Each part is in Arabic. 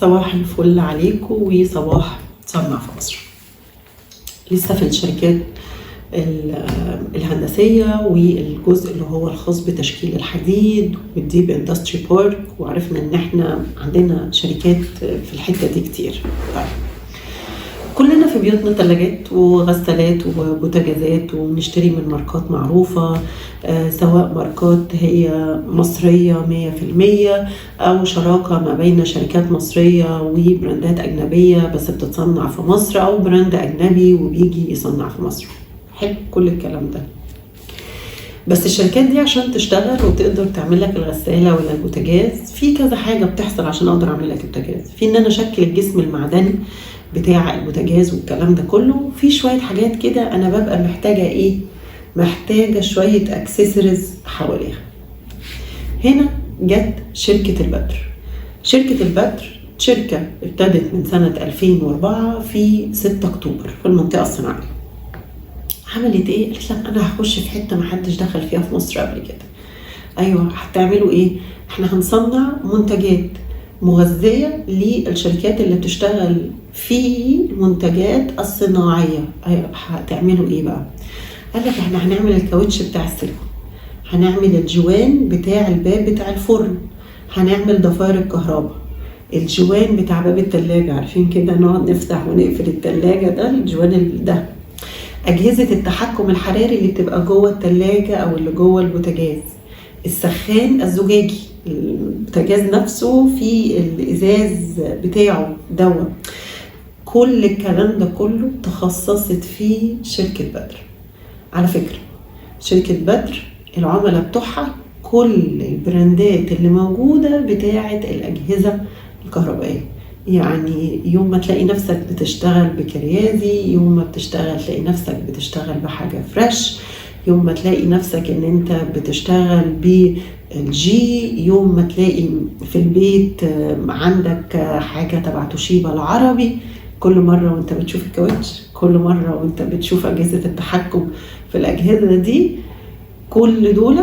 صباح الفل عليكم وصباح صنع في مصر. لسه في الشركات الهندسية والجزء اللي هو الخاص بتشكيل الحديد والديب اندستري بارك، وعرفنا ان احنا عندنا شركات في الحتة دي كتير. طيب كلنا في بيوتنا ثلاجات وغسالات وبوتاجازات وبنشتري من ماركات معروفة، سواء ماركات هي مصرية 100% أو شراكة ما بين شركات مصرية وبراندات أجنبية بس بتتصنع في مصر، أو براند أجنبي وبيجي يصنع في مصر. حلو كل الكلام ده، بس الشركات دي عشان تشتغل وتقدر تعمل لك الغسالة ولا البوتاجاز في كذا حاجة بتحصل عشان أقدر أعمل لك البوتاجاز. في إن أنا أشكل الجسم المعدني بتاع البوتاجاز والكلام ده كله، في شوية حاجات كده أنا ببقى محتاجة محتاجة شوية أكسسوارز حواليها. هنا جت شركة البدر. شركة البدر شركة ابتدت من سنة 2004 في 6 أكتوبر في المنطقة الصناعية. عملت قالت لك أنا هخش في حتة محدش دخل فيها في مصر قبل كده. أيوة، هتعملوا احنا هنصنع منتجات مغذية للشركات اللي بتشتغل في المنتجات الصناعية. أيوة، هتعملوا بقى؟ قال لك احنا هنعمل الكاوتش بتاع السيليكون، هنعمل الجوان بتاع الباب بتاع الفرن، هنعمل ضفائر الكهرباء، الجوان بتاع باب التلاجة، عارفين كده نقعد نفتح ونقفل التلاجة، ده الجوان ده، أجهزة التحكم الحراري اللي بتبقى جوه التلاجة أو اللي جوه البوتاجاز، السخان الزجاجي، البوتاجاز نفسه في الإزاز بتاعه دوت. كل الكلام ده كله تخصصت فيه شركة بدر. على فكرة شركة بدر العملاء بتوعها كل البراندات اللي موجودة بتاعة الأجهزة الكهربائية. يعني يوم ما تلاقي نفسك بتشتغل بكريازي، يوم ما بتشتغل تلاقي نفسك بتشتغل بحاجة فريش، يوم ما تلاقي نفسك ان انت بتشتغل بالجي، يوم ما تلاقي في البيت عندك حاجة تبع توشيبا العربي. كل مرة وانت بتشوف الكاوتش، كل مرة وانت بتشوف أجهزة التحكم في الأجهزة دي، كل دول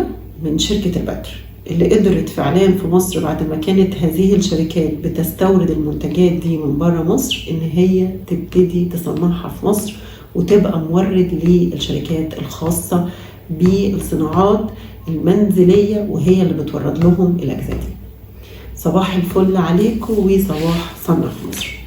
من شركة البدر اللي قدرت فعليا في مصر بعد ما كانت هذه الشركات بتستورد المنتجات دي من بره مصر، ان هي تبتدي تصنعها في مصر وتبقى مورد للشركات الخاصة بالصناعات المنزلية، وهي اللي بتورد لهم الأجهزة دي. صباح الفل عليكم وصباح صنع في مصر.